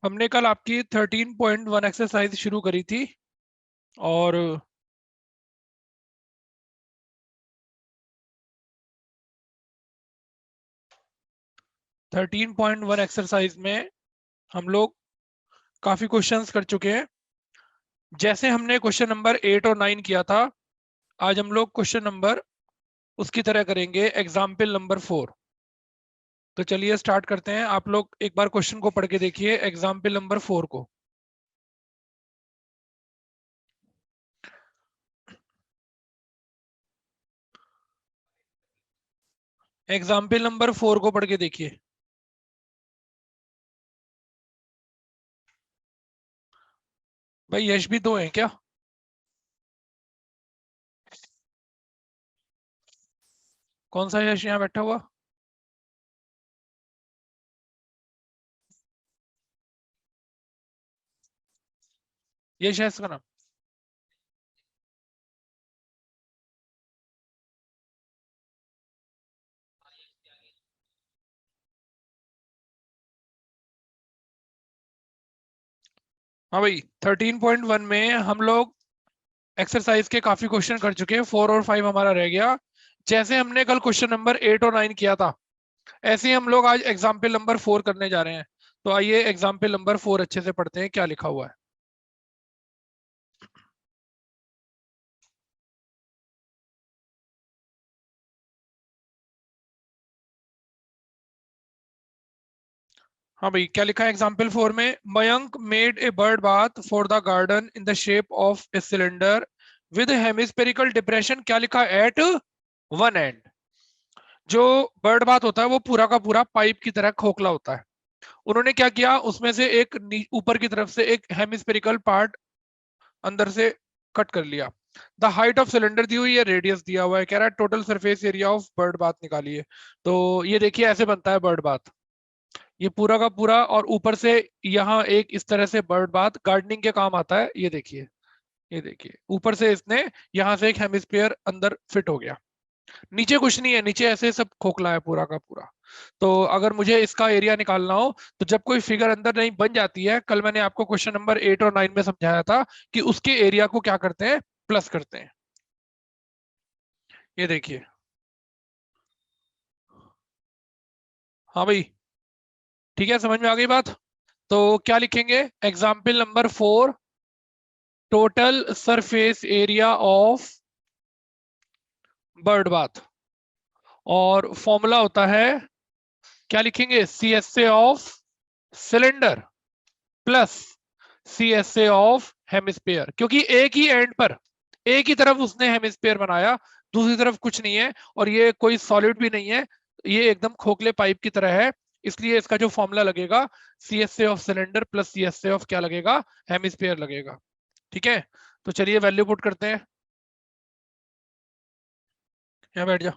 हमने कल आपकी 13.1 एक्सरसाइज शुरू करी थी और 13.1 एक्सरसाइज में हम लोग काफी क्वेश्चंस कर चुके हैं। जैसे हमने क्वेश्चन नंबर 8 और 9 किया था, आज हम लोग क्वेश्चन नंबर उसकी तरह करेंगे, एग्जाम्पल नंबर 4। तो चलिए स्टार्ट करते हैं। आप लोग एक बार क्वेश्चन को पढ़ के देखिए, एग्जाम्पल नंबर 4 को। एग्जाम्पल नंबर 4 को पढ़ के देखिए। भाई यश भी तो है क्या? कौन सा यश यहाँ बैठा हुआ? यश है इसका नाम? हाँ भाई, 13.1 में हम लोग एक्सरसाइज के काफी क्वेश्चन कर चुके हैं। 4 और 5 हमारा रह गया। जैसे हमने कल क्वेश्चन नंबर 8 और 9 किया था, ऐसे ही हम लोग आज एग्जाम्पल नंबर 4 करने जा रहे हैं। तो आइए एग्जाम्पल नंबर 4 अच्छे से पढ़ते हैं, क्या लिखा हुआ है। हाँ भाई, क्या लिखा है एग्जाम्पल 4 में? Mayank made a bird bath for the garden in the shape of a cylinder with hemispherical depression. क्या लिखा है? At one end. जो बर्ड बाथ होता है वो पूरा का पूरा पाइप की तरह खोखला होता है। उन्होंने क्या किया, उसमें से एक ऊपर की तरफ से एक हेमिस्फेरिकल पार्ट अंदर से कट कर लिया। द हाइट ऑफ सिलेंडर दी हुई है, रेडियस दिया हुआ है, कह रहा है total surface area of bird bath निकालिए। तो ये देखिए ऐसे बनता है बर्ड बाथ, ये पूरा का पूरा। और ऊपर से यहाँ एक इस तरह से बर्ड बाथ गार्डनिंग के काम आता है। ये देखिए, ये देखिए ऊपर से इसने यहाँ से एक हेमिस्फीयर अंदर फिट हो गया। नीचे कुछ नहीं है, नीचे ऐसे सब खोखला है पूरा का पूरा। तो अगर मुझे इसका एरिया निकालना हो, तो जब कोई फिगर अंदर नहीं बन जाती है, कल मैंने आपको क्वेश्चन नंबर 8 और 9 में समझाया था कि उसके एरिया को क्या करते हैं, प्लस करते हैं। ये देखिए। हाँ भाई, ठीक है, समझ में आ गई बात। तो क्या लिखेंगे? Example number 4, total surface area of bird bath. और फॉर्मूला होता है, क्या लिखेंगे? C S A of cylinder plus C S A of hemisphere. क्योंकि एक ही एंड पर, एक ही तरफ उसने हेमिस्फीयर बनाया, दूसरी तरफ कुछ नहीं है, और ये कोई सॉलिड भी नहीं है, ये एकदम खोखले पाइप की तरह है। इसलिए इसका जो फॉर्मूला लगेगा, C S A of cylinder plus C S A of क्या लगेगा, हेमिस्फीयर लगेगा। ठीक है, तो चलिए वैल्यू पुट करते हैं। यहाँ बैठ जा।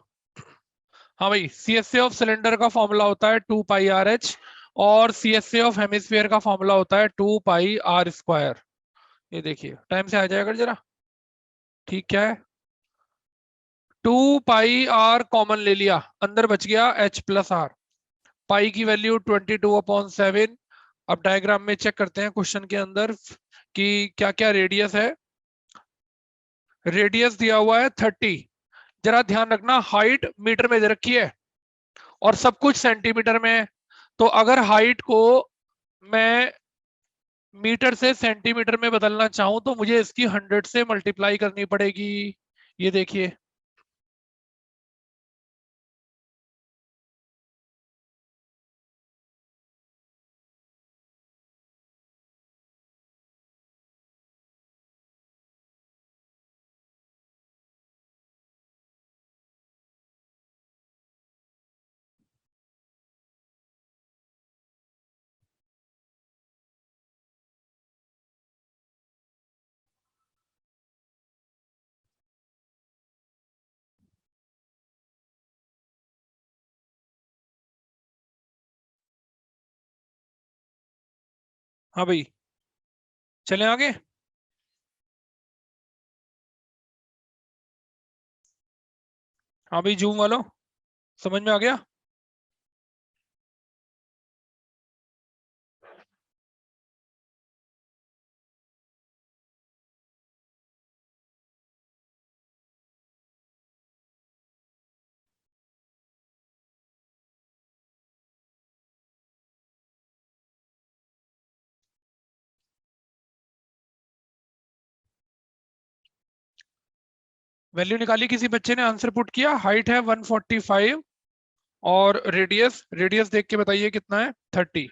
हाँ भाई, C S A of cylinder का फॉर्मूला होता है 2 पाई आर एच, और C S A of hemisphere का फॉर्मूला होता है 2 पाई आर स्क्वायर। ये देखिए, टाइम से आ जाएगा जरा। ठीक है, 2 पाई आर कॉमन ले लिया, अंदर बच गया एच प्लस आर। पाई की वैल्यू 22/7। अब डायग्राम में चेक करते हैं क्वेश्चन के अंदर कि क्या क्या रेडियस है। रेडियस दिया हुआ है 30। जरा ध्यान रखना, हाइट मीटर में दे रखी है और सब कुछ सेंटीमीटर में है। तो अगर हाइट को मैं मीटर से सेंटीमीटर में बदलना चाहूं, तो मुझे इसकी 100 से मल्टीप्लाई करनी पड़ेगी। ये देखिए। हाँ भाई, चलें आगे। हाँ भाई, जूम वालों, समझ में आ गया? वैल्यू निकाली, किसी बच्चे ने आंसर पुट किया, हाइट है 145 और रेडियस, रेडियस देख के बताइए कितना है, 30।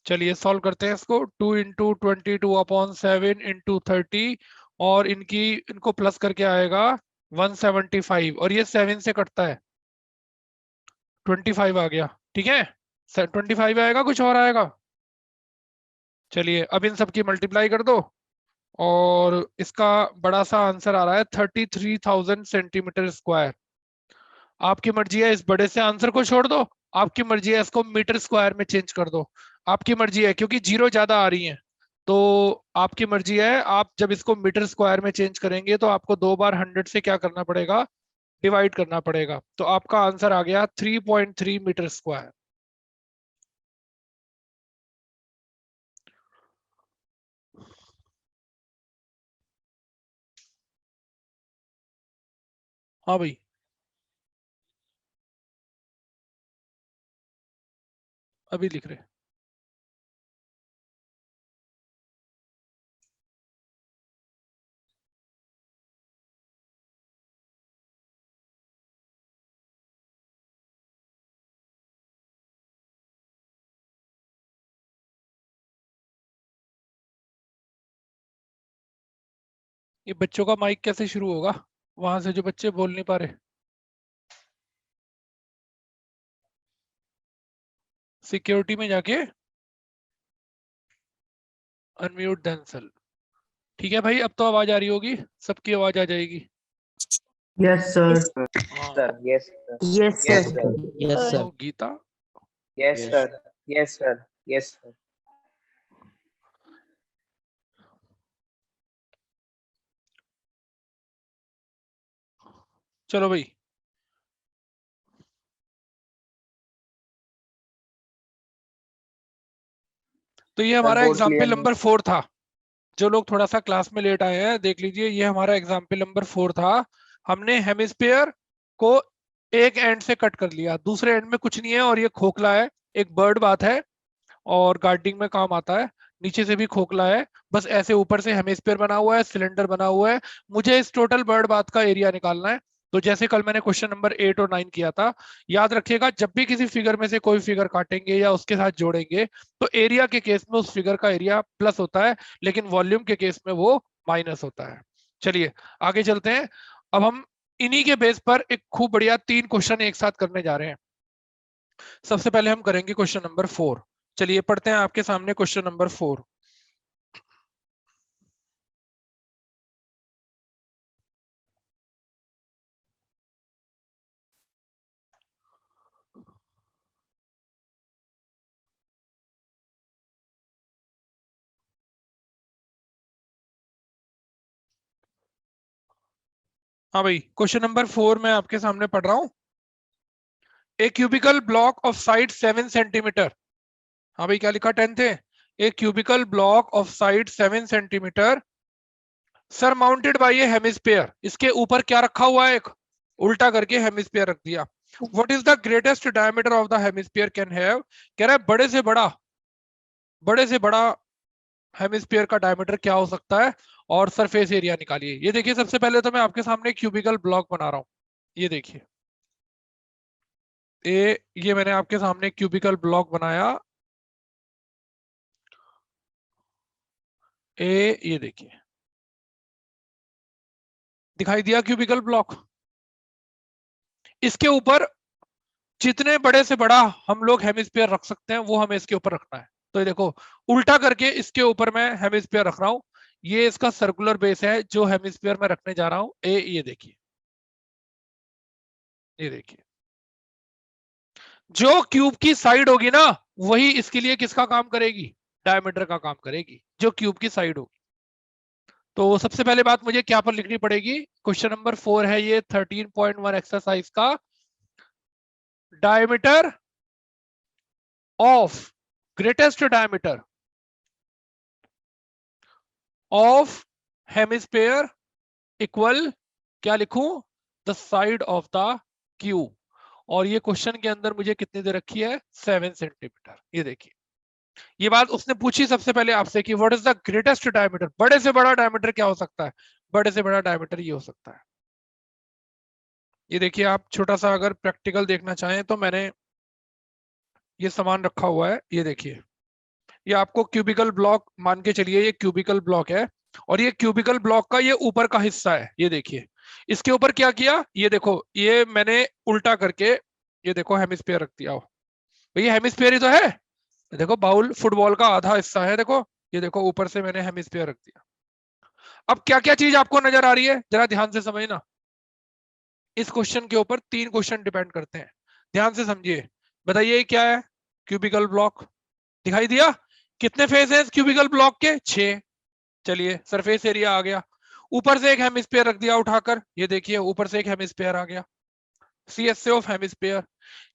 चलिए सॉल्व करते हैं इसको, 2 इंटू 22/7 इंटू 30 और इनको प्लस करके आएगा 175 और ये 7 से कटता है, 25 आ गया, ठीक है। 25 आएगा, कुछ और आएगा? चलिए अब इन सब की मल्टीप्लाई कर दो और इसका बड़ा सा आंसर आ रहा है 33,000 सेंटीमीटर स्क्वायर। आपकी मर्जी है इस बड़े से आंसर को छोड़ दो, आपकी मर्जी है इसको मीटर स्क्वायर में चेंज कर दो, आपकी मर्जी है, क्योंकि जीरो ज्यादा आ रही है तो आपकी मर्जी है। आप जब इसको मीटर स्क्वायर में चेंज करेंगे तो आपको 2 बार 100 से क्या करना पड़ेगा, डिवाइड करना पड़ेगा। तो आपका आंसर आ गया 3.3 मीटर स्क्वायर। हाँ भाई, अभी लिख रहे। ये बच्चों का माइक कैसे शुरू होगा वहां से जो बच्चे बोल नहीं पा रहे? सिक्योरिटी में जाके अनम्यूट देमसेल्फ। ठीक है भाई, अब तो आवाज आ रही होगी, सबकी आवाज आ जाएगी। Yes, sir. हाँ, Sir, yes, sir. Yes, Yes, sir. sir. Yes, sir. तो Gita, Yes, Yes. sir. Yes, sir. Yes, sir. चलो भाई, तो ये Sir, हमारा board clear एग्जाम्पल नहीं। नंबर 4 था। जो लोग थोड़ा सा क्लास में लेट आए हैं देख लीजिए, ये हमारा एग्जाम्पल नंबर 4 था। हमने हेमिस्फेयर को एक एंड से कट कर लिया, दूसरे एंड में कुछ नहीं है और ये खोखला है, एक बर्ड बात है और गार्डनिंग में काम आता है। नीचे से भी खोखला है, बस ऐसे ऊपर से हेमिस्फेयर बना हुआ है, सिलेंडर बना हुआ है। मुझे इस टोटल बर्ड बात का एरिया निकालना है। तो जैसे कल मैंने क्वेश्चन नंबर 8 और 9 किया था, याद रखिएगा जब भी किसी फिगर में से कोई फिगर काटेंगे या उसके साथ जोड़ेंगे तो एरिया के केस में उस फिगर का एरिया प्लस होता है, लेकिन वॉल्यूम के केस में वो माइनस होता है। चलिए आगे चलते हैं। अब हम इन्हीं के बेस पर एक खूब बढ़िया 3 क्वेश्चन एक साथ करने जा रहे हैं। सबसे पहले हम करेंगे क्वेश्चन नंबर 4। चलिए पढ़ते हैं आपके सामने क्वेश्चन नंबर 4। हाँ भाई, क्वेश्चन नंबर 4 मैं आपके सामने पढ़ रहा हूं। A cubical block of side 7 centimetre. हाँ भाई, क्या लिखा 10 थे? A cubical block of side 7 centimetre surmounted by a hemisphere. इसके ऊपर क्या रखा हुआ है? एक उल्टा करके हेमिस्फीयर रख दिया। What is the greatest diameter of the hemisphere can have. कह रहा है बड़े से बड़ा हेमिस्फीयर का डायमीटर क्या हो सकता है और सरफेस एरिया निकालिए। ये देखिए, सबसे पहले तो मैं आपके सामने क्यूबिकल ब्लॉक बना रहा हूं। ये देखिए, ये मैंने आपके सामने क्यूबिकल ब्लॉक बनाया। ये देखिए, दिखाई दिया क्यूबिकल ब्लॉक। इसके ऊपर जितने बड़े से बड़ा हम लोग हेमिस्फीयर रख सकते हैं वो हमें इसके ऊपर रखना है। तो ये देखो, उल्टा करके इसके ऊपर मैं हेमिस्फीयर रख रहा हूं। ये इसका सर्कुलर बेस है जो हेमिस्फीयर में रखने जा रहा हूं। ये देखिए, ये देखिए, जो क्यूब की साइड होगी ना वही इसके लिए किसका काम करेगी, डायमीटर का काम करेगी, जो क्यूब की साइड होगी। तो सबसे पहले बात मुझे क्या पर लिखनी पड़ेगी, क्वेश्चन नंबर 4 है ये 13.1 एक्सरसाइज का। Diameter of greatest diameter of hemisphere equal, क्या लिखूं, the side of the cube. और ये क्वेश्चन के अंदर मुझे कितनी दे रखी है, 7 सेंटीमीटर। ये देखिए, ये बात उसने पूछी सबसे पहले आपसे कि what is the greatest diameter, बड़े से बड़ा डायमीटर क्या हो सकता है, बड़े से बड़ा डायमीटर ये हो सकता है। ये देखिए, आप छोटा सा अगर प्रैक्टिकल देखना चाहें तो मैंने ये सामान रखा हुआ है, ये देखिए, ये आपको क्यूबिकल ब्लॉक मान के चलिए, ये क्यूबिकल ब्लॉक है, और ये क्यूबिकल ब्लॉक का ये ऊपर का हिस्सा है, ये देखिए। इसके ऊपर क्या किया, ये देखो, ये मैंने उल्टा करके, ये देखो हेमिस्फीयर रख दिया। ये हेमिस्फीयर ही तो है, देखो बाउल फुटबॉल का आधा हिस्सा है, देखो, ये देखो ऊपर से मैंने हेमिस्फीयर रख दिया। अब क्या क्या चीज आपको नजर आ रही है, जरा ध्यान से समझना। इस क्वेश्चन के ऊपर 3 क्वेश्चन डिपेंड करते हैं, ध्यान से समझिए। बताइए क्या है, क्यूबिकल ब्लॉक दिखाई दिया। कितने फेस है क्यूबिकल ब्लॉक के, 6। चलिए, सरफेस एरिया आ गया। ऊपर से एक हेमिस्फीयर रख दिया उठाकर, ये देखिए ऊपर से एक हेमिस्फीयर आ गया, CSA ऑफ हेमिस्फीयर।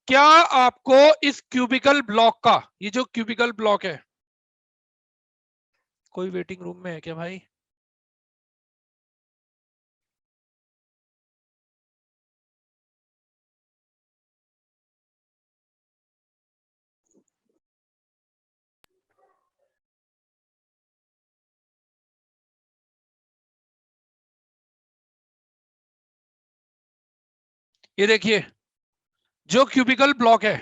क्या आपको इस क्यूबिकल ब्लॉक का, ये जो क्यूबिकल ब्लॉक है, कोई वेटिंग रूम में है क्या भाई? ये देखिए, जो क्यूबिकल ब्लॉक है,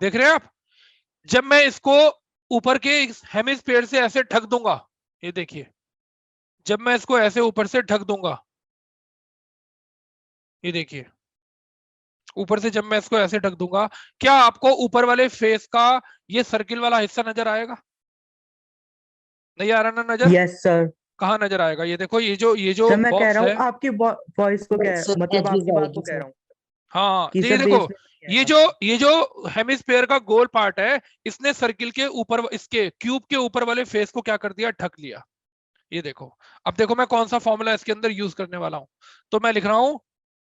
देख रहे हैं आप, जब मैं इसको ऊपर के हेमिस्फीयर से ऐसे ढक दूंगा, ये देखिए, जब मैं इसको ऐसे ऊपर से ढक दूंगा, ये देखिए, ऊपर से जब मैं इसको ऐसे ढक दूंगा, क्या आपको ऊपर वाले फेस का ये सर्किल वाला हिस्सा नजर आएगा? नहीं आ रहा ना नजर? Yes sir. कहाँ नजर आएगा, ये देखो, ये जो सर मैं कह बॉक्स रहा हूँ है। आपकी वॉइस को कह सर मतलब एजेस आपकी बात को आएगी कह सर। रहा हूँ हाँ, कि ये सर देखो, बेस में नहीं ये आएगा। जो ये जो हेमिस्फीयर का गोल पार्ट है, इसने सर्किल के ऊपर, इसके क्यूब के ऊपर वाले फेस को क्या कर दिया, ढक लिया। ये देखो, अब देखो मैं कौन सा फॉर्मूला इसके अंदर यूज करने वाला हूं। तो मैं लिख रहा हूं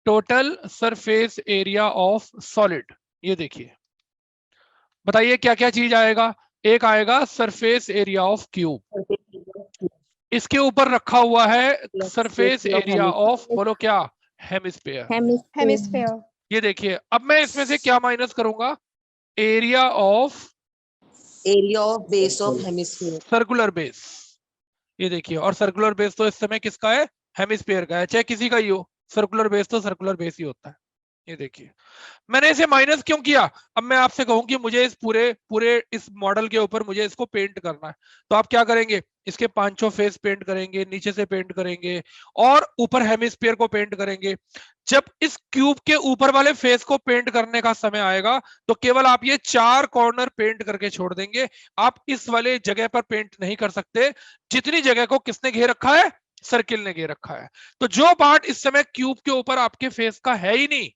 total surface area of solid. ये देखिए, बताइए क्या क्या चीज आएगा। एक आएगा सरफेस एरिया ऑफ क्यूब, इसके ऊपर रखा हुआ है सरफेस एरिया ऑफ, बोलो क्या, हेमिस्फीयर। हेमिस्फेयर। ये देखिए, अब मैं इसमें से क्या माइनस करूंगा, area of area of base of hemisphere. Circular base. ये देखिए, और सर्कुलर बेस तो इस समय किसका है, हेमिस्फीयर का है, चाहे किसी का ही हो, सर्कुलर बेस तो सर्कुलर बेस ही होता है। ये देखिए, मैंने इसे माइनस क्यों किया। अब मैं आपसे कहूं कि मुझे इस पूरे पूरे इस मॉडल के ऊपर मुझे इसको पेंट करना है, तो आप क्या करेंगे, इसके 5 फेस पेंट करेंगे, नीचे से पेंट करेंगे, और ऊपर हेमिस्फीयर को पेंट करेंगे। जब इस क्यूब के ऊपर वाले फेस को पेंट करने का समय आएगा, तो केवल आप ये 4 कॉर्नर पेंट करके छोड़ देंगे। आप इस वाले जगह पर पेंट नहीं कर सकते, जितनी जगह को किसने घेर रखा है, सर्किल ने घेर रखा है। तो जो पार्ट इस समय क्यूब के ऊपर आपके फेस का है ही नहीं,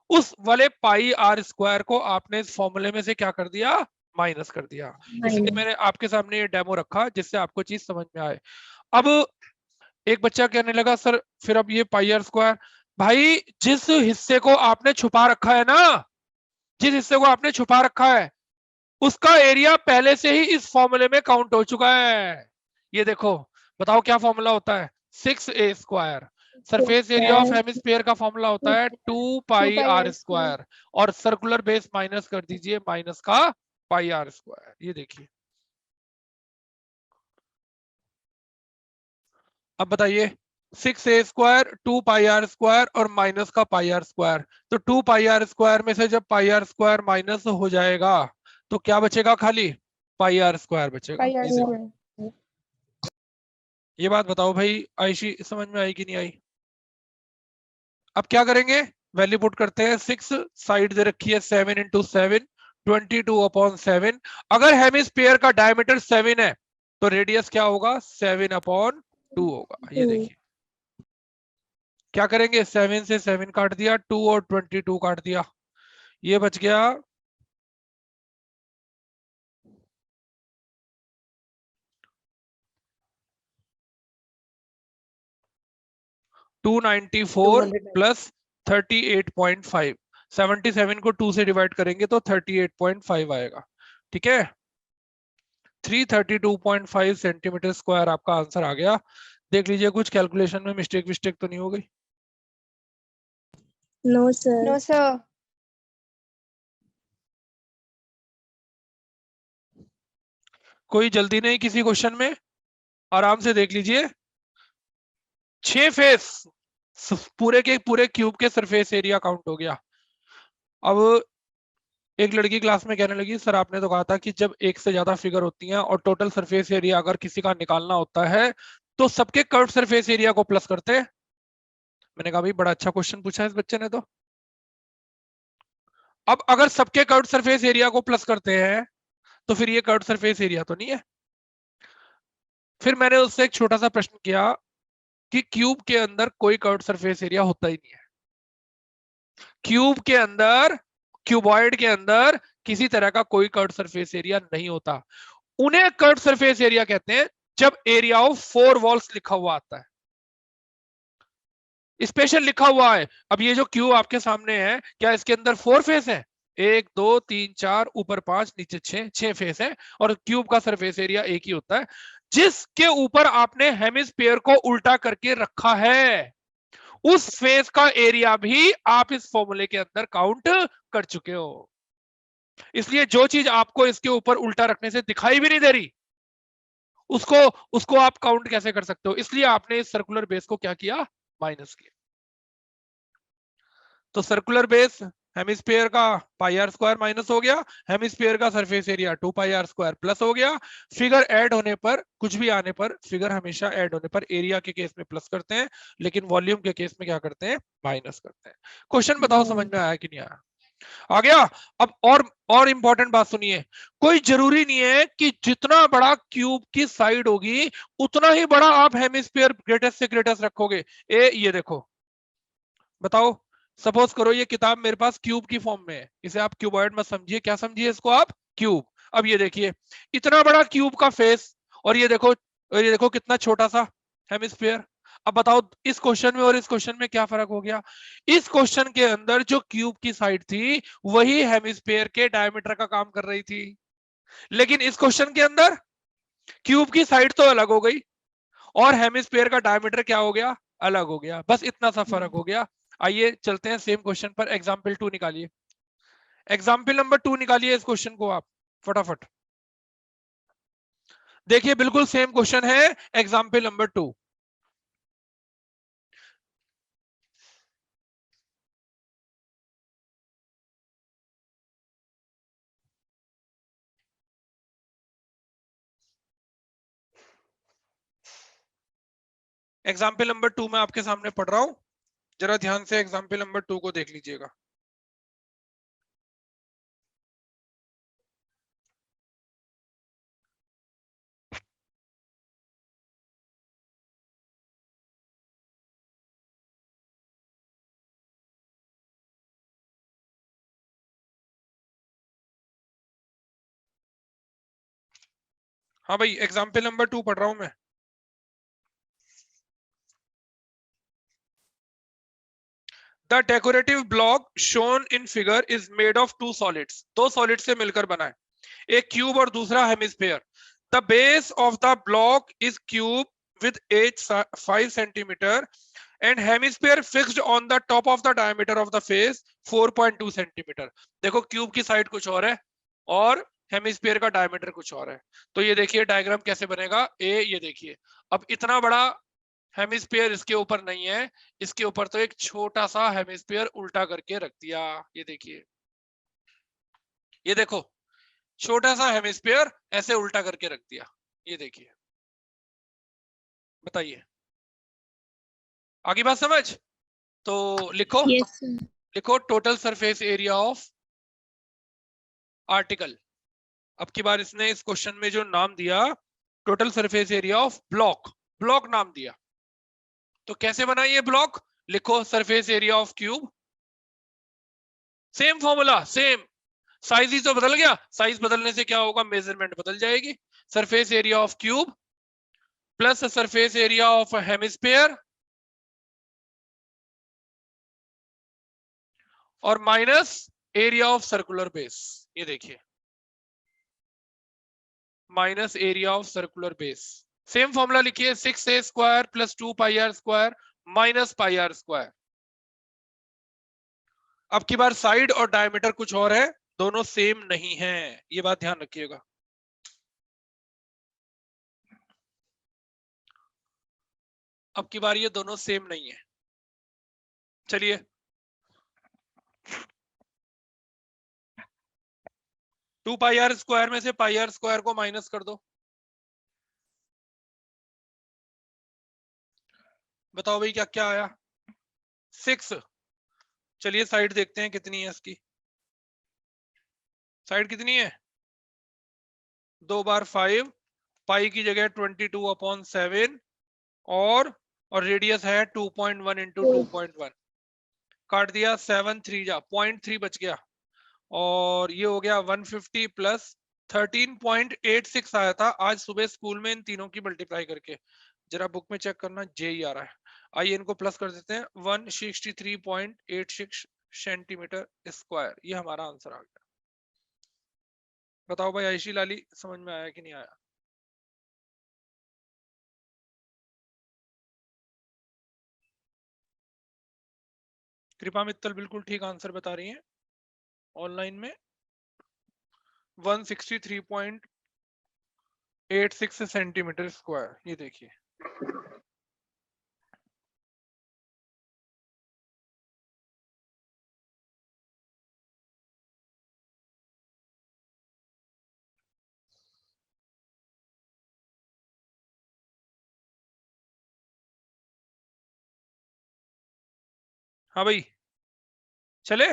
उस वाले पाई आर स्क्वायर को आपने इस फॉर्मूले में से क्या कर दिया, माइनस कर दिया। इसलिए मैंने आपके सामने ये डेमो रखा, जिससे आपको चीज समझ में आए। अब एक बच्चा कहने लगा, सर फिर अब ये पाई आर स्क्वायर, भाई जिस हिस्से को आपने छुपा रखा है ना, जिस हिस्से को आपने छुपा रखा है, उसका एरिया पहले से ही इस फॉर्मूले में काउंट हो चुका है। ये देखो, बताओ क्या फॉर्मूला होता है, 6a square. Surface area of hemisphere का फॉर्मूला होता है 2 पाई आर स्क्वायर, और सर्कुलर बेस माइनस कर दीजिए माइनस का पाई आर स्क्वायर। ये देखिए, अब बताइए, 6a square, 2 pi r square और माइनस का पाई आर स्क्वायर। तो 2 पाई आर स्क्वायर में से जब पाई आर स्क्वायर माइनस हो जाएगा, तो क्या बचेगा, खाली पाई आर स्क्वायर बचेगा। पाई आर ये देखो, स्क्वायर। ये बात बताओ भाई, आयशी समझ में आई कि नहीं आई? अब क्या करेंगे, वैल्यू पुट करते हैं। 6 साइड दे रखी है 7 इंटू 7, 22/7। अगर हेमिस्फीयर का डायमीटर 7 है, तो रेडियस क्या होगा, 7/2 होगा। ये देखिए, क्या करेंगे, 7 से 7 काट दिया, 2 और 22 काट दिया, ये बच गया 294 प्लस 38.5। 77 को 2 से डिवाइड करेंगे तो 38.5 आएगा। ठीक है, 332.5 सेंटीमीटर स्क्वायर आपका आंसर आ गया। देख लीजिए कुछ कैलकुलेशन में मिस्टेक तो नहीं हो गई? No sir. No sir. कोई जल्दी नहीं किसी क्वेश्चन में, आराम से देख लीजिए। 6 फेस पूरे के पूरे क्यूब के सरफेस एरिया काउंट हो गया। अब एक लड़की क्लास में कहने लगी, सर आपने तो कहा था कि जब एक से ज्यादा फिगर होती हैं और टोटल सरफेस एरिया अगर किसी का निकालना होता है तो सबके कर्व सरफेस एरिया को प्लस करते हैं। मैंने कहा भाई बड़ा अच्छा क्वेश्चन पूछा है इस बच्चे ने तो। अब अगर सबके कर्व सरफेस एरिया को प्लस करते हैं तो फिर ये कर्व सरफेस एरिया तो नहीं है। फिर मैंने उससे एक छोटा सा प्रश्न किया कि क्यूब के अंदर कोई कर्व सरफेस एरिया होता ही नहीं है। क्यूब के अंदर, क्यूबॉइड के अंदर किसी तरह का कोई कर्व सरफेस एरिया नहीं होता। उन्हें कर्व सरफेस एरिया कहते हैं जब एरिया ऑफ 4 वॉल्स लिखा हुआ आता है, स्पेशल लिखा हुआ है। अब ये जो क्यूब आपके सामने है, क्या इसके अंदर 4 फेस है? 1 2 3 4, ऊपर 5, नीचे 6 फेस है। और क्यूब का सरफेस एरिया एक ही होता है। जिसके ऊपर आपने हेमिस्फीयर को उल्टा करके रखा है उस फेस का एरिया भी आप इस फॉर्मूले के अंदर काउंट कर चुके हो। इसलिए जो चीज आपको इसके ऊपर उल्टा रखने से दिखाई भी नहीं दे रही उसको उसको आप काउंट कैसे कर सकते हो? इसलिए आपने इस सर्कुलर बेस को क्या किया? माइनस किया। तो सर्कुलर बेस हेमिस्फीयर का पाई आर स्क्वायर माइनस हो गया, हेमिस्फीयर का surface area 2 pi r square plus हो गया। फिगर ऐड होने पर, कुछ भी आने पर, फिगर हमेशा ऐड होने पर एरिया के केस में प्लस करते हैं, लेकिन वॉल्यूम के केस में क्या करते हैं? माइनस करते हैं। क्वेश्चन बताओ समझ में आया कि नहीं आया? आ गया। अब और इंपॉर्टेंट बात सुनिए, कोई जरूरी नहीं है कि जितना बड़ा क्यूब की साइड होगी उतना ही बड़ा आप हेमिस्फीयर ग्रेटेस्ट से ग्रेटेस्ट रखोगे। ये देखो, बताओ, सपोज करो ये किताब मेरे पास क्यूब की फॉर्म में है, इसे आप क्यूबॉइड मत समझिए, क्या समझिए इसको आप? क्यूब। अब ये देखिए, इतना बड़ा क्यूब का फेस, और ये देखो कितना छोटा सा हेमिस्फीयर। अब बताओ इस क्वेश्चन में और इस क्वेश्चन में क्या फर्क हो गया? इस क्वेश्चन के अंदर जो क्यूब की साइड थी वही हेमिस्फीयर के डायमीटर का काम कर रही थी, लेकिन इस क्वेश्चन के अंदर क्यूब की साइड तो अलग हो गई और हेमिस्फीयर का डायमीटर क्या हो गया? अलग हो गया। बस इतना सा फर्क हो गया। आइए चलते हैं सेम क्वेश्चन पर। एग्जाम्पल 2 निकालिए, एग्जाम्पल नंबर 2 निकालिए इस क्वेश्चन को आप फटाफट। देखिए बिल्कुल सेम क्वेश्चन है, एग्जाम्पल नंबर 2। एग्जाम्पल नंबर 2 मैं आपके सामने पढ़ रहा हूं, जरा ध्यान से एग्जाम्पल नंबर 2 को देख लीजिएगा। हाँ भाई, एग्जाम्पल नंबर 2 पढ़ रहा हूं मैं। The decorative block shown in figure is made of 2 solids. 2 solid से मिलकर बना है, एक क्यूब और दूसरा hemisphere. The base of the block is cube with edge 5 centimeter and hemisphere fixed on the top of the diameter of the face 4.2 centimeter। देखो cube की side कुछ और है और हेमिस्फीयर का डायमीटर कुछ और है। तो ये देखिए डायग्राम कैसे बनेगा। ये देखिए, अब इतना बड़ा हेमिस्फीयर इसके ऊपर नहीं है, इसके ऊपर तो एक छोटा सा हेमिस्फीयर उल्टा करके रख दिया। ये देखिए, ये देखो, छोटा सा हेमिस्फीयर ऐसे उल्टा करके रख दिया। ये देखिए, बताइए आगे बात समझ? तो लिखो, Yes, sir. लिखो total surface area of article. अब की बार इसने इस क्वेश्चन में जो नाम दिया, total surface area of block, block नाम दिया। तो कैसे बना ये ब्लॉक? लिखो surface area of cube, same formula, same size ही तो बदल गया, साइज बदलने से क्या होगा? मेजरमेंट बदल जाएगी। Surface area of cube plus surface area of hemisphere और minus area of circular base. ये देखिए, minus area of circular base. Same formula लिखिए, 6a square plus 2 pi r square minus pi r square. अब की बार side और diameter कुछ और है, दोनों सेम नहीं है, ये बात ध्यान रखिएगा। अब की बार ये दोनों सेम नहीं है। चलिए टू पाई आर स्क्वायर में से पाई आर स्क्वायर को माइनस कर दो। बताओ भाई क्या क्या आया? 6। चलिए साइड देखते हैं कितनी है इसकी। साइड कितनी है? 2 बार 5, पाई की जगह 22/7 और रेडियस है 2.1 इंटू 2.1। काट दिया 7 3 जा 0.3 बच गया और ये हो गया 150 प्लस 13.86 आया था आज सुबह स्कूल में इन तीनों की मल्टीप्लाई करके। जरा बुक में चेक करना, जे ही आ रहा है। आइए इनको प्लस कर देते हैं। 163.86 सेंटीमीटर स्क्वायर, ये हमारा आंसर आ गया। बताओ भाई आयशी लाली, समझ में आया कि नहीं आया? कृपा मित्तल बिल्कुल ठीक आंसर बता रही हैं ऑनलाइन में। 163.86 सेंटीमीटर स्क्वायर, ये देखिए। हाँ भाई चले,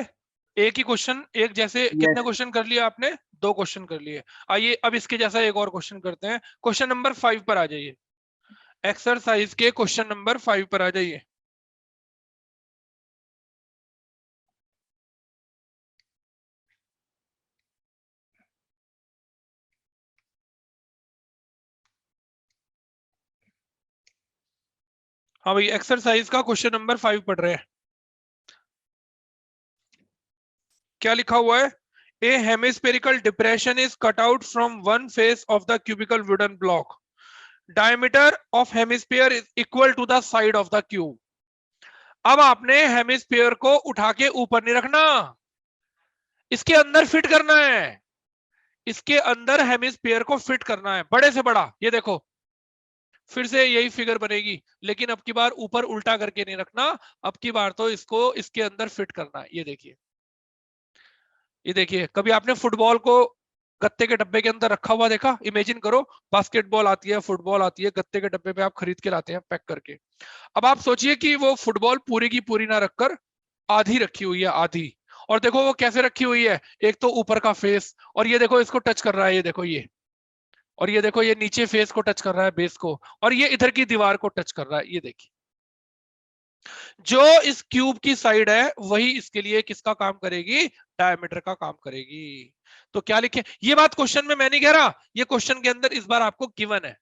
एक ही क्वेश्चन, एक जैसे कितने क्वेश्चन कर लिए आपने? 2 क्वेश्चन कर लिए। आइए अब इसके जैसा एक और क्वेश्चन करते हैं। क्वेश्चन नंबर 5 पर आ जाइए। एक्सरसाइज के क्वेश्चन नंबर 5 पर आ जाइए। हाँ भाई एक्सरसाइज का क्वेश्चन नंबर 5 पढ़ रहे हैं। क्या लिखा हुआ है? A hemispherical depression is cut out from one face of the cubical wooden block. Diameter of hemisphere is equal to the side of the cube. अब आपने हेमिस्फीयर को उठा के ऊपर नहीं रखना, इसके अंदर फिट करना है। इसके अंदर हेमिस्फीयर को फिट करना है, बड़े से बड़ा। ये देखो फिर से यही फिगर बनेगी, लेकिन अब की बार ऊपर उल्टा करके नहीं रखना, अब की बार तो इसको इसके अंदर फिट करना है। ये देखिए, ये देखिए, कभी आपने फुटबॉल को गत्ते के डब्बे के अंदर रखा हुआ देखा? इमेजिन करो, बास्केटबॉल आती है, फुटबॉल आती है, गत्ते के डब्बे पे आप खरीद के लाते हैं पैक करके। अब आप सोचिए कि वो फुटबॉल पूरी की पूरी ना रखकर आधी रखी हुई है, आधी। और देखो वो कैसे रखी हुई है, एक तो ऊपर का फेस, और ये देखो इसको टच कर रहा है, ये देखो ये, और ये देखो ये नीचे फेस को टच कर रहा है, बेस को, और ये इधर की दीवार को टच कर रहा है। ये देखिए, जो इस क्यूब की साइड है वही इसके लिए किसका काम करेगी? डायमीटर का काम करेगी। तो क्या लिखें? ये बात क्वेश्चन में मैं नहीं कह रहा, ये क्वेश्चन के अंदर इस बार आपको गिवन है।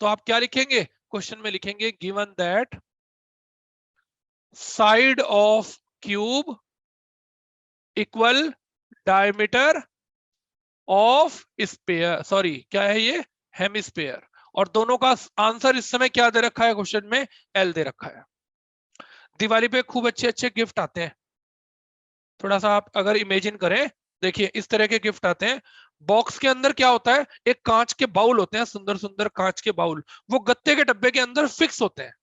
तो आप क्या लिखेंगे? क्वेश्चन में लिखेंगे given that side of cube equal diameter of sphere, sorry क्या है ये? हेमिस्फीयर। और दोनों का आंसर इस समय क्या दे रखा है क्वेश्चन में? एल दे रखा है। दिवाली पे खूब अच्छे अच्छे गिफ्ट आते हैं, थोड़ा सा आप अगर इमेजिन करें, देखिए इस तरह के गिफ्ट आते हैं। बॉक्स के अंदर क्या होता है? एक कांच के बाउल होते हैं, सुंदर सुंदर कांच के बाउल, वो गत्ते के डब्बे के अंदर फिक्स होते हैं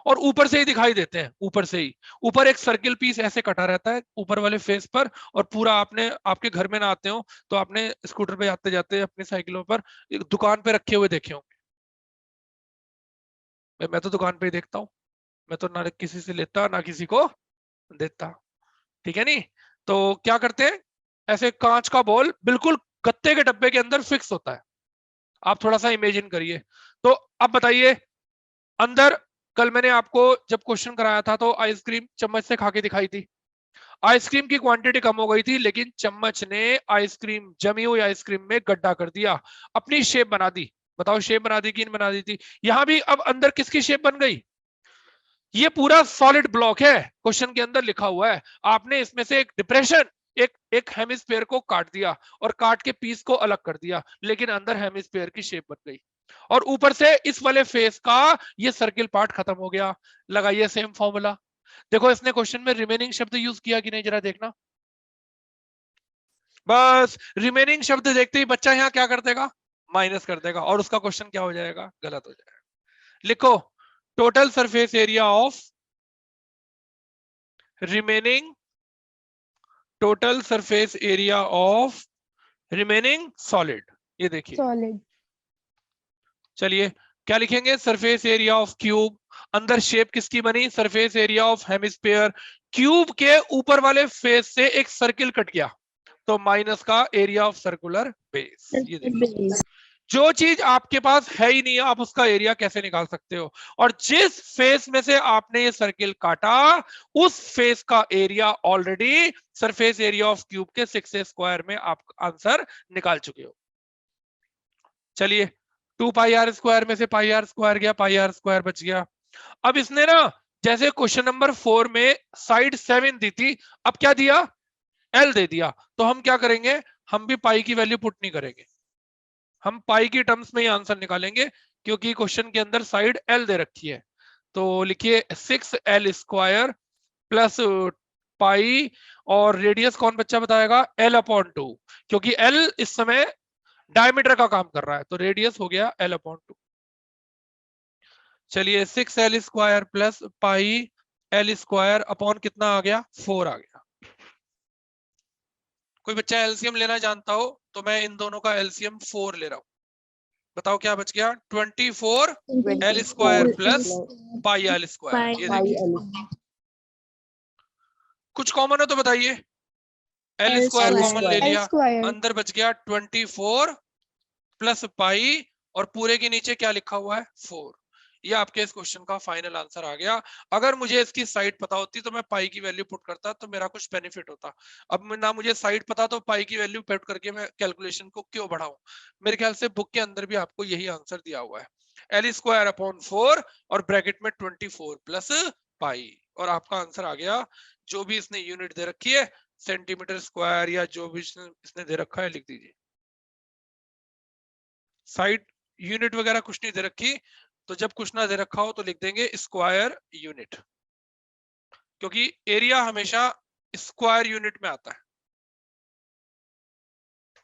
और ऊपर से ही दिखाई देते हैं। ऊपर से ही, ऊपर एक सर्किल पीस ऐसे कटा रहता है ऊपर वाले फेस पर, और पूरा आपने, आपके घर में ना आते हो तो आपने स्कूटर पे जाते जाते अपनी साइकिलों पर एक दुकान पे रखे हुए देखे होंगे। मैं तो दुकान पे ही देखता हूँ, मैं तो ना किसी से लेता ना किसी को देता, ठीक है नहीं? तो क्या करते हैं, ऐसे कांच का बॉल बिल्कुल गत्ते के डब्बे के अंदर फिक्स होता है। आप थोड़ा सा इमेजिन करिए। तो अब बताइए, अंदर कल मैंने आपको जब क्वेश्चन कराया था तो आइसक्रीम चम्मच से खा के दिखाई थी। आइसक्रीम की क्वांटिटी कम हो गई थी, लेकिन चम्मच ने आइसक्रीम, जमी हुई आइसक्रीम में गड्ढा कर दिया, अपनी शेप बना दी। बताओ शेप बना दी कि नहीं बना दी थी? यहां भी अब अंदर किसकी शेप बन गई? ये पूरा सॉलिड ब्लॉक है, क्वेश्चन के अंदर लिखा हुआ है। आपने इसमें से एक डिप्रेशन, एक हेमिस्फीयर को काट दिया और काट के पीस को अलग कर दिया, लेकिन अंदर हेमिस्फीयर की शेप बन गई। और ऊपर से इस वाले फेस का ये सर्किल पार्ट खत्म हो गया। लगाइए सेम फॉर्मूला। देखो इसने क्वेश्चन में रिमेनिंग शब्द यूज किया कि नहीं, जरा देखना। बस रिमेनिंग शब्द देखते ही बच्चा यहाँ क्या कर देगा? माइनस कर देगा, और उसका क्वेश्चन क्या हो जाएगा? गलत हो जाएगा। लिखो total surface area of remaining total surface area of remaining solid. ये देखिए, सॉलिड। चलिए क्या लिखेंगे, सरफेस एरिया ऑफ क्यूब, अंदर शेप किसकी बनी, surface area of hemisphere, cube के ऊपर वाले फेस से एक सर्किल कट गया तो माइनस का एरिया ऑफ सर्कुलर बेस। ये देखिए, जो चीज आपके पास है ही नहीं आप उसका एरिया कैसे निकाल सकते हो, और जिस फेस में से आपने ये सर्किल काटा उस फेस का area already surface area of cube के 6a² में आप आंसर निकाल चुके हो। चलिए 2πr² में से πr² गया, πr² बच गया। अब इसने ना जैसे क्वेश्चन नंबर 4 में साइड 7 दी थी, अब क्या दिया, एल दे दिया, तो हम क्या करेंगे, हम भी पाई की वैल्यू पुट नहीं करेंगे, हम पाई की टर्म्स में ही आंसर निकालेंगे क्योंकि क्वेश्चन के अंदर साइड एल दे रखी है। तो लिखिए 6l² प्लस पाई, और रेडियस कौन बच्चा बताएगा, l/2, क्योंकि l इस समय डायमीटर का काम कर रहा है तो रेडियस हो गया l/2। चलिए 6l² plus pi l² upon कितना आ गया, 4 आ गया। कोई बच्चा एलसीएम लेना जानता हो तो मैं इन दोनों का एलसीएम 4 ले रहा हूं, बताओ क्या बच गया, 24l² प्लस πl²। ये देखिए कुछ कॉमन हो तो बताइए, l² कॉमन ले लिया, अंदर बच गया 24 प्लस पाई, और पूरे के नीचे क्या लिखा हुआ है, 4। ये आपके इस क्वेश्चन का फाइनल आंसर आ गया। अगर मुझे इसकी साइड पता होती तो मैं पाई की वैल्यू पुट करता तो मेरा कुछ बेनिफिट होता। अब ना मुझे साइड पता तो पाई की वैल्यू पुट करके मैं कैलकुलेशन को क्यों बढ़ाऊं। मेरे ख्याल से बुक के अंदर भी आपको यही आंसर दिया हुआ है, l²/4 और ब्रैकेट में 24 प्लस पाई, और आपका आंसर आ गया। जो भी इसने यूनिट दे रखी है सेंटीमीटर स्क्वायर या जो भी इसने दे रखा है लिख दीजिए। साइड यूनिट वगैरह कुछ नहीं दे रखी, तो जब कुछ ना दे रखा हो तो लिख देंगे स्क्वायर यूनिट, क्योंकि एरिया हमेशा स्क्वायर यूनिट में आता है।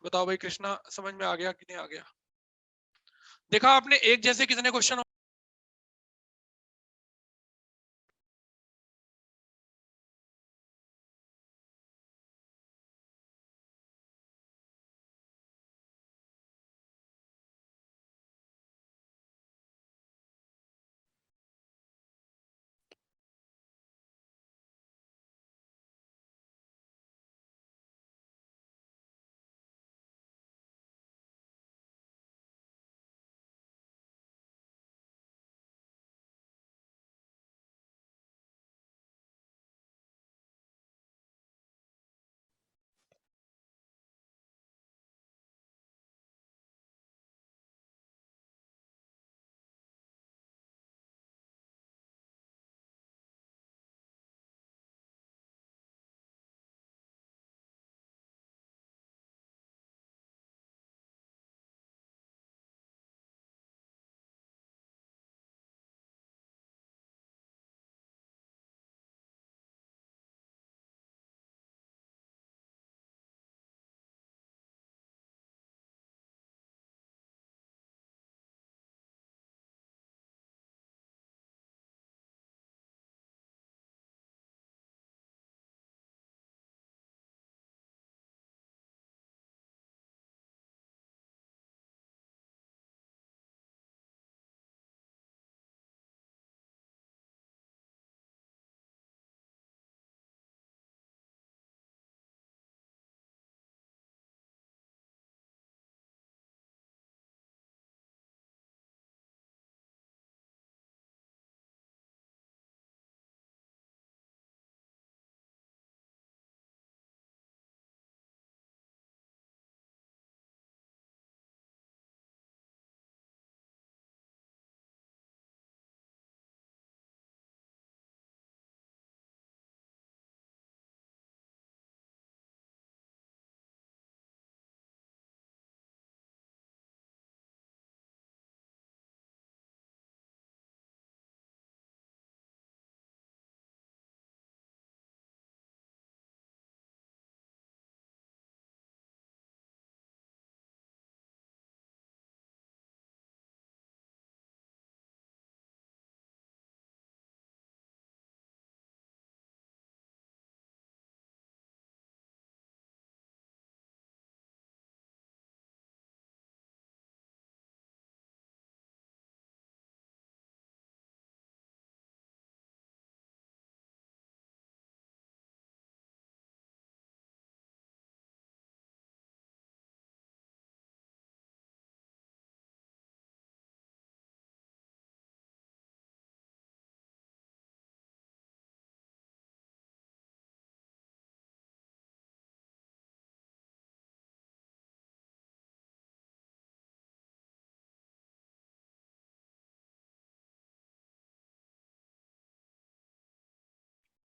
बताओ भाई कृष्णा, समझ में आ गया कि नहीं आ गया। देखा आपने एक जैसे कितने क्वेश्चन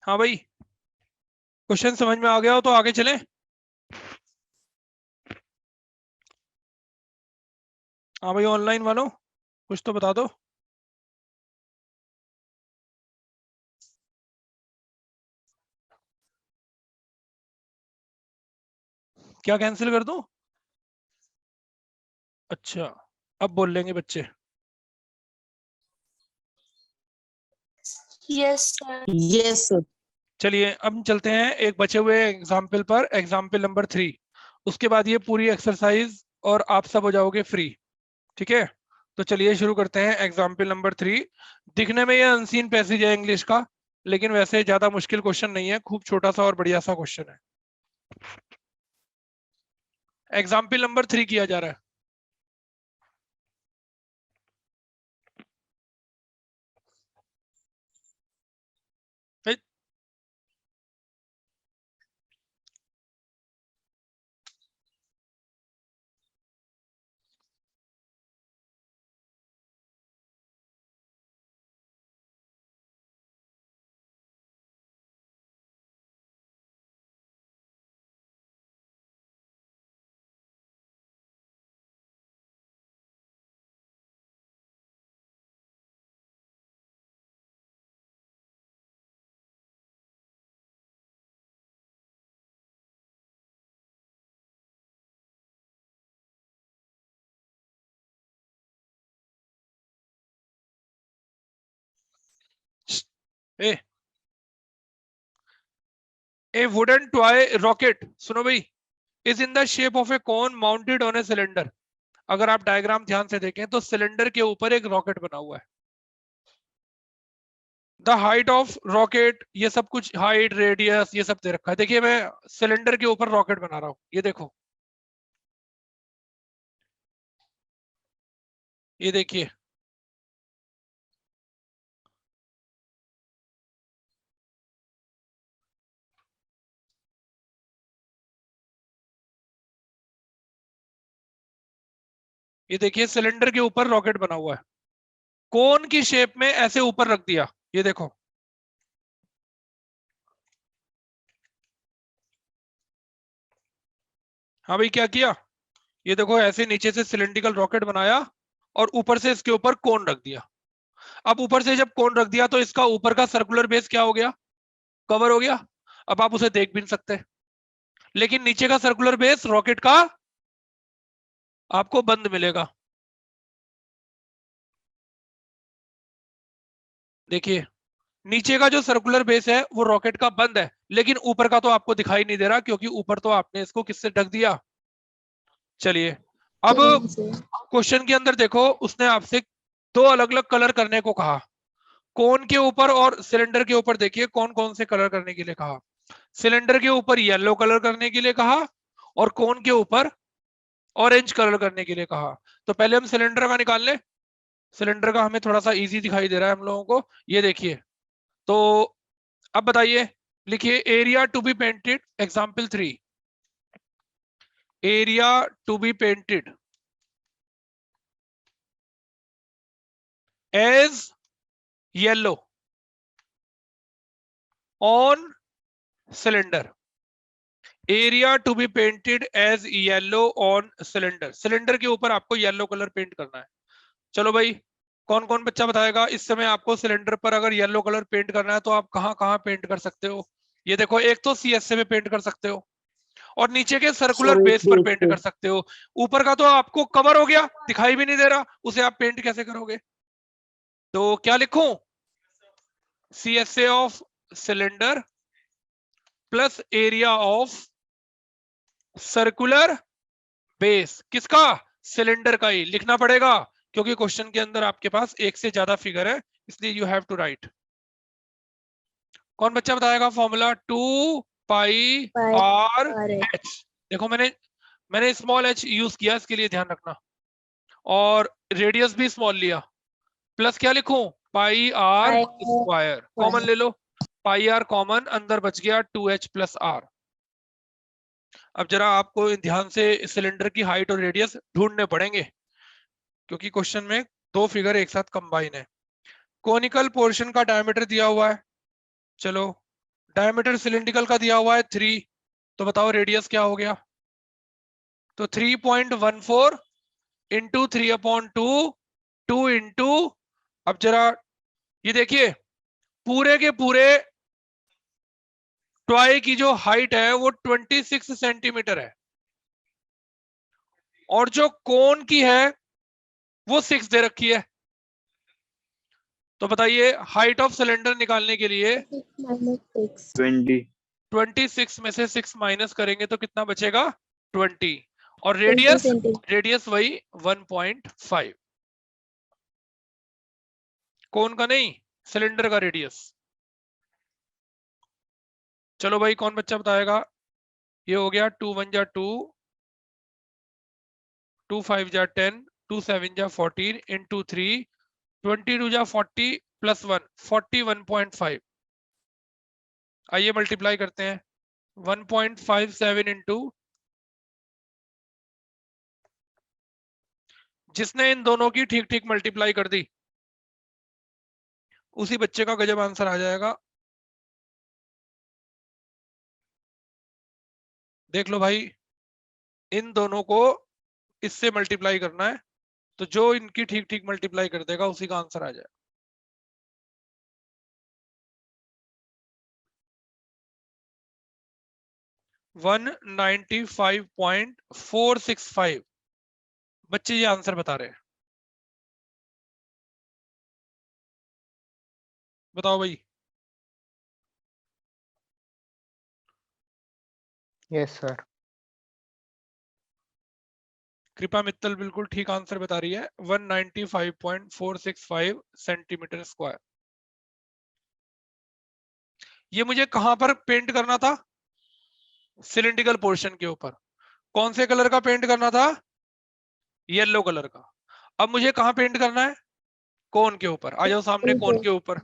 हाँ भाई, क्वेश्चन समझ में आ गया हो तो आगे चलें। हाँ भाई, ऑनलाइन वालों कुछ तो बता दो। क्या कैंसिल कर दूं? अच्छा, अब बोल लेंगे बच्चे। Yes, sir. Yes, sir. चलिए अब हम चलते हैं एक बचे हुए एग्जाम्पल पर, एग्जाम्पल नंबर 3। उसके बाद ये पूरी एक्सरसाइज और आप सब हो जाओगे फ्री। ठीक है, तो चलिए शुरू करते हैं एग्जाम्पल नंबर 3। दिखने में ये अनसीन पैसेज है इंग्लिश का, लेकिन वैसे ज्यादा मुश्किल क्वेश्चन नहीं है, खूब छोटा सा और बढ़िया सा क्वेश्चन है। एग्जाम्पल नंबर 3 किया जा रहा है। ए, ए, ए वुडन टॉय रॉकेट, सुनो भाई, is in the shape of A cone mounted on a cylinder. अगर आप डायग्राम ध्यान से देखें तो सिलेंडर के ऊपर एक रॉकेट बना हुआ है। द हाइट ऑफ रॉकेट, ये सब कुछ हाइट रेडियस ये सब दे रखा है। देखिए मैं सिलेंडर के ऊपर रॉकेट बना रहा हूं, ये देखो, ये देखिए, ये देखिए सिलेंडर के ऊपर रॉकेट बना हुआ है, कोन की शेप में ऐसे ऊपर रख दिया, ये देखो। हाँ भाई, क्या किया? ये देखो ऐसे नीचे से सिलेंड्रिकल रॉकेट बनाया और ऊपर से इसके ऊपर कोन रख दिया। अब ऊपर से जब कोन रख दिया तो इसका ऊपर का सर्कुलर बेस क्या हो गया? कवर हो गया। अब आप उसे देख भी नहीं सकते, लेकिन नीचे का सर्कुलर बेस रॉकेट का आपको बंद मिलेगा। देखिए नीचे का जो सर्कुलर बेस है वो रॉकेट का बंद है, लेकिन ऊपर का तो आपको दिखाई नहीं दे रहा, क्योंकि ऊपर तो आपने इसको किससे ढक दिया। चलिए अब Yes, sir. क्वेश्चन के अंदर देखो, उसने आपसे दो अलग अलग कलर करने को कहा। कोन के ऊपर और सिलेंडर के ऊपर देखिए कौन कौन से कलर करने के लिए कहा। सिलेंडर के ऊपर येलो कलर करने के लिए कहा और कोन के ऊपर ऑरेंज कलर करने के लिए कहा। तो पहले हम सिलेंडर का निकाल लें। सिलेंडर का हमें थोड़ा सा इजी दिखाई दे रहा है हम लोगों को, ये देखिए। तो अब बताइए, लिखिए area to be painted, example 3, area to be painted as yellow on cylinder. Area to be painted as yellow on cylinder, cylinder के ऊपर आपको येलो कलर पेंट करना है। चलो भाई, कौन कौन बच्चा बताएगा इस समय आपको सिलेंडर पर अगर येलो कलर पेंट करना है तो आप कहां कहां पेंट कर सकते हो? ये देखो, एक तो सीएसए में पेंट कर सकते हो और नीचे के सर्कुलर Sorry, बेस पर wait, पेंट wait. कर सकते हो। ऊपर का तो आपको कवर हो गया, दिखाई भी नहीं दे रहा, उसे आप पेंट कैसे करोगे? तो क्या लिखूं? CSA of cylinder plus area of circular base, किसका? सिलेंडर का ही लिखना पड़ेगा, क्योंकि क्वेश्चन के अंदर आपके पास एक से ज्यादा फिगर है, इसलिए यू हैव टू राइट। कौन बच्चा बताएगा formula? 2 pi Pi r R H. H. देखो मैंने स्मॉल एच यूज किया, इसके लिए ध्यान रखना, और रेडियस भी स्मॉल लिया। प्लस क्या लिखूं? पाई आर Pi स्क्वायर, कॉमन ले लो, पाई आर कॉमन, अंदर बच गया 2h प्लस आर। अब जरा आपको ध्यान से सिलेंडर की हाइट और रेडियस ढूंढने पड़ेंगे, क्योंकि क्वेश्चन में दो फिगर एक साथ कंबाइन है। कोनिकल पोर्शन का डायमीटर दिया हुआ है, चलो डायमीटर सिलिंड्रिकल का दिया हुआ है 3, तो बताओ रेडियस क्या हो गया? तो 3.14 इंटू 3/2, 2 इंटू, अब जरा ये देखिए, पूरे के पूरे टॉय की जो हाइट है वो 26 सेंटीमीटर है, और जो कोन की है वो 6 दे रखी है। तो बताइए हाइट ऑफ सिलेंडर निकालने के लिए 20 26 में से 6 माइनस करेंगे तो कितना बचेगा? 20, और रेडियस, रेडियस वही 1.5, कोन का नहीं, सिलेंडर का रेडियस। चलो भाई कौन बच्चा बताएगा? ये हो गया 2 1 जा 2, 2 5 जा 10, 2 7 जा 14 इंटू 3, 22 जा 40 प्लस 1 41.5। आइए मल्टीप्लाई करते हैं, 1.57 इंटू, जिसने इन दोनों की ठीक ठीक मल्टीप्लाई कर दी उसी बच्चे का गजब आंसर आ जाएगा। देख लो भाई, इन दोनों को इससे मल्टीप्लाई करना है, तो जो इनकी ठीक ठीक मल्टीप्लाई कर देगा उसी का आंसर आ जाएगा। वन 95.465 बच्चे ये आंसर बता रहे हैं। बताओ भाई। Yes, sir. कृपा मित्तल बिल्कुल ठीक आंसर बता रही है, 195.465 सेंटीमीटर स्क्वायर। ये मुझे कहां पर पेंट करना था? सिलिंड्रिकल पोर्शन के ऊपर। कौन से कलर का पेंट करना था? येलो कलर का। अब मुझे कहां पेंट करना है? कोन के ऊपर। आ जाओ सामने कोन के ऊपर।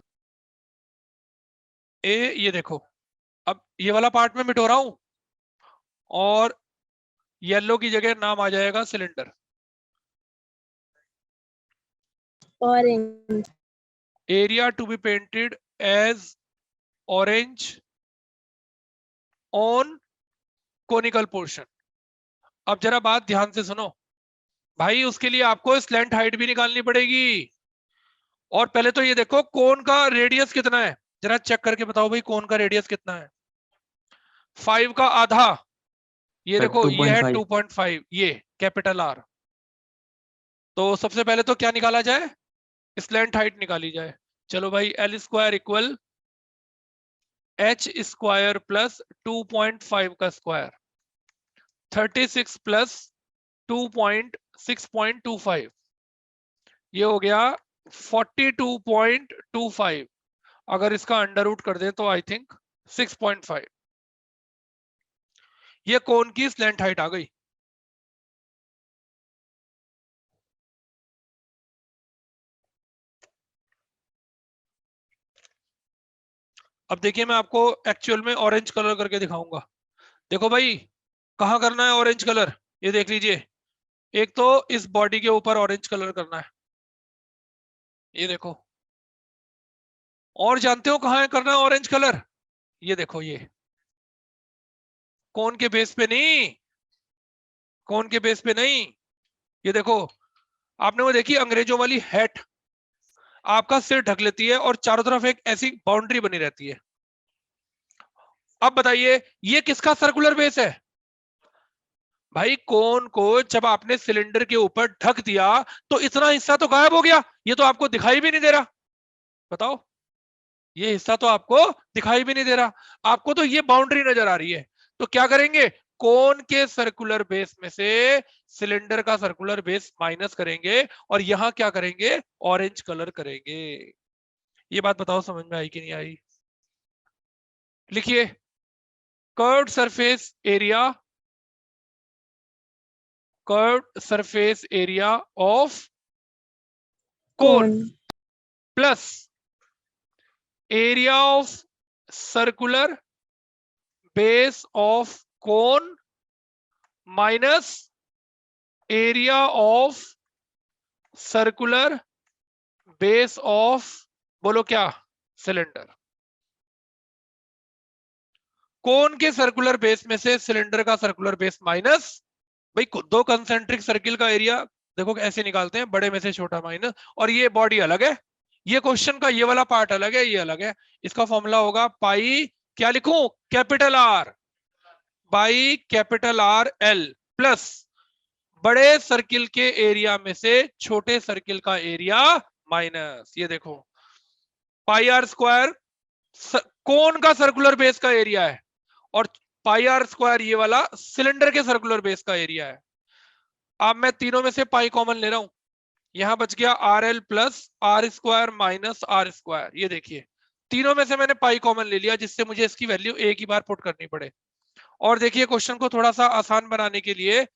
ये देखो, अब ये वाला पार्ट में मिटो रहा हूं, और येलो की जगह नाम आ जाएगा cylinder. Orange. Area to be painted as orange on conical portion. अब जरा बात ध्यान से सुनो भाई, उसके लिए आपको स्लैंट हाइट भी निकालनी पड़ेगी। और पहले तो ये देखो कोन का रेडियस कितना है, जरा चेक करके बताओ भाई कोन का रेडियस कितना है? 5 का आधा, ये सर, देखो ये है 2.5 2.5, ये कैपिटल आर। तो सबसे पहले तो क्या निकाला जाए? स्लैंट हाइट निकाली जाए। चलो भाई, L square equal H square plus 2.5 का स्क्वायर, 36 प्लस 2.6.25, ये हो गया 42.25। अगर इसका अंडर रूट कर दे तो आई थिंक 6.5। ये कोन की स्लैंट हाइट आ गई। अब देखिए मैं आपको एक्चुअल में ऑरेंज कलर करके दिखाऊंगा। देखो भाई, कहां करना है ऑरेंज कलर? ये देख लीजिए, एक तो इस बॉडी के ऊपर ऑरेंज कलर करना है, ये देखो। और जानते हो कहां करना है ऑरेंज कलर? ये देखो, ये कोन के बेस पे नहीं, कोन के बेस पे नहीं। ये देखो, आपने वो देखी अंग्रेजों वाली हैट, आपका सिर ढक लेती है और चारों तरफ एक ऐसी बाउंड्री बनी रहती है। अब बताइए ये किसका सर्कुलर बेस है? भाई कोन को जब आपने सिलेंडर के ऊपर ढक दिया तो इतना हिस्सा तो गायब हो गया, ये तो आपको दिखाई भी नहीं दे रहा। बताओ, ये हिस्सा तो आपको दिखाई भी नहीं दे रहा, आपको तो ये बाउंड्री नजर आ रही है। तो क्या करेंगे? कोन के सर्कुलर बेस में से सिलेंडर का सर्कुलर बेस माइनस करेंगे, और यहां क्या करेंगे? ऑरेंज कलर करेंगे। ये बात बताओ समझ में आई कि नहीं आई? लिखिए, curved surface area, curved surface area of cone plus area of circular base of cone minus area of circular base of, बोलो क्या? सिलेंडर। कोन के सर्कुलर बेस में से सिलेंडर का सर्कुलर बेस माइनस, भाई दो कंसेंट्रिक सर्किल का एरिया देखो ऐसे निकालते हैं, बड़े में से छोटा माइनस, और ये बॉडी अलग है, ये क्वेश्चन का ये वाला पार्ट अलग है, ये अलग है। इसका फॉर्मूला होगा पाई, क्या लिखूं, capital R by capital R l plus बड़े सर्किल के एरिया में से छोटे सर्किल का एरिया माइनस, ये देखो पाई आर स्क्वायर कोन का सर्कुलर बेस का एरिया है, और पाई आर स्क्वायर ये वाला सिलेंडर के सर्कुलर बेस का एरिया है। अब मैं तीनों में से पाई कॉमन ले रहा हूं, यहां बच गया r l plus r square minus r square. ये देखिए तीनों में से मैंने पाई कॉमन ले लिया, जिससे मुझे इसकी वैल्यू एक ही बार पुट करनी पड़े। और देखिए क्वेश्चन को थोड़ा सा आसान बनाने के लिए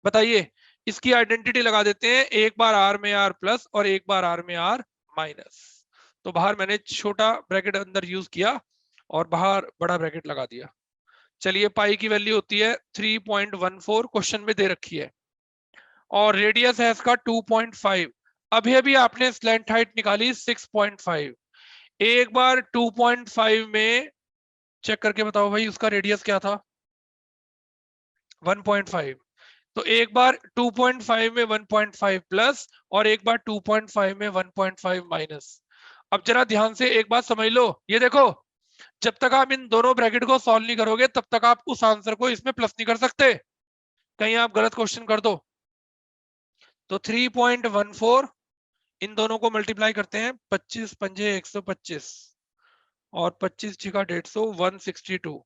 बताइए, इसकी आइडेंटिटी लगा देते हैं, एक बार आर में आर प्लस और एक बार आर में आर माइनस। तो बाहर मैंने छोटा ब्रैकेट अंदर यूज किया और बाहर बड़ा ब्रैकेट लगा दिया। चलिए पाई की वैल्यू होती है 3.14, क्वेश्चन में दे रखी है, और रेडियस है इसका 2.5। अभी अभी आपने स्लैंट हाइट निकाली 6.5, एक बार 2.5 में चेक करके बताओ भाई उसका रेडियस क्या था, 1.5। तो एक बार 2.5 में 1.5 प्लस और एक बार 2.5 में 1.5 माइनस। अब जरा ध्यान से एक बात समझ लो, ये देखो जब तक आप इन दोनों ब्रैकेट को सॉल्व नहीं करोगे तब तक आप उस आंसर को इसमें प्लस नहीं कर सकते, कहीं आप गलत क्वेश्चन कर दो। तो 3.14 इन दोनों को मल्टीप्लाई करते हैं, 25 पंजे 125 और 25 छिका 150, 162,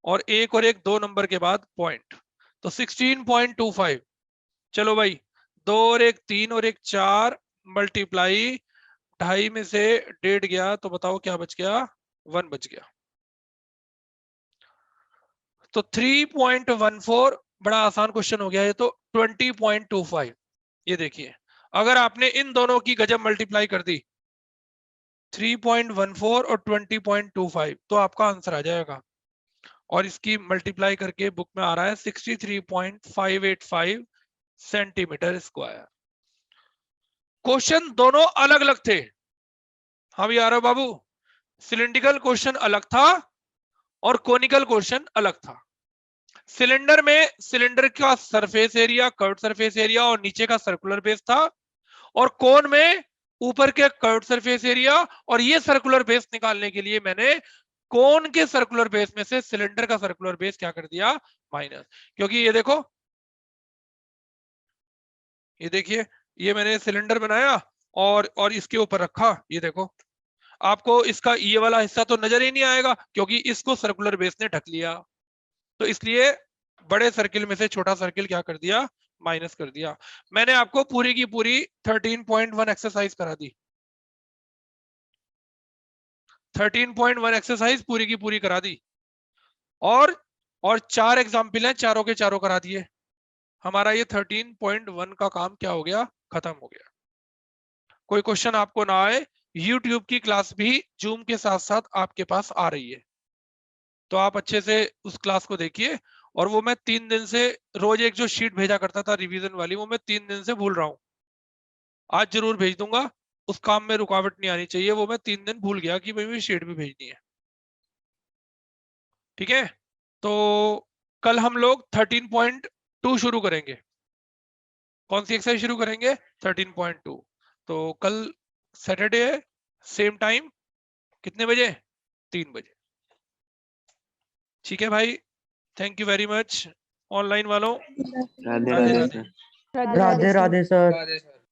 और एक दो नंबर के बाद पॉइंट, तो 16.25। चलो भाई, दो और एक तीन और एक चार मल्टीप्लाई, ढाई में से 1.5 गया तो बताओ क्या बच गया, 1 बच गया। तो 3.14 बड़ा आसान क्वेश्चन हो गया ये तो। 20.25, ये देखिए अगर आपने इन दोनों की गजब मल्टीप्लाई कर दी 3.14 और 20.25 तो आपका आंसर आ जाएगा, और इसकी मल्टीप्लाई करके बुक में आ रहा है 63.585 सेंटीमीटर स्क्वायर। क्वेश्चन दोनों अलग अलग थे। हाँ भी आ रहा बाबू, सिलिंड्रिकल क्वेश्चन अलग था और कोनिकल क्वेश्चन अलग था। सिलेंडर में सिलेंडर का surface area, curve surface area और नीचे का सर्कुलर बेस था, और कोन में ऊपर के कर्व सरफेस एरिया, और ये सर्कुलर बेस निकालने के लिए मैंने कोन के सर्कुलर बेस में से सिलेंडर का सर्कुलर बेस क्या कर दिया, माइनस। क्योंकि ये देखो, ये देखिए ये मैंने सिलेंडर बनाया और इसके ऊपर रखा, ये देखो आपको इसका ये वाला हिस्सा तो नजर ही नहीं आएगा क्योंकि इसको सर्कुलर बेस ने ढक लिया। तो इसलिए बड़े सर्किल में से छोटा सर्किल क्या कर दिया, माइनस कर दिया। मैंने आपको पूरी की पूरी 13.1 एक्सरसाइज करा दी, 13.1 एक्सरसाइज पूरी की पूरी करा दी, और 4 एग्जाम्पल हैं, चारों के चारों करा दिए। हमारा ये 13.1 का काम क्या हो गया, खत्म हो गया। कोई क्वेश्चन आपको ना आए, YouTube की क्लास भी जूम के साथ साथ आपके पास आ रही है, तो आप अच्छे से उस क्लास को देखिए। और वो मैं 3 दिन से रोज एक जो शीट भेजा करता था रिवीजन वाली, वो मैं 3 दिन से भूल रहा हूं, आज जरूर भेज दूंगा। उस काम में रुकावट नहीं आनी चाहिए, वो मैं 3 दिन भूल गया कि भाई शीट भी भेजनी है। ठीक है, तो कल हम लोग 13.2 शुरू करेंगे। कौन सी एक्सरसाइज शुरू करेंगे, 13.2। तो कल सैटरडे है, सेम टाइम कितने बजे, 3 बजे। ठीक है भाई, thank you very much online वालों। Radhe Radhe Radhe Radhe. Sir. Radhe Radhe sir. Radhe sir.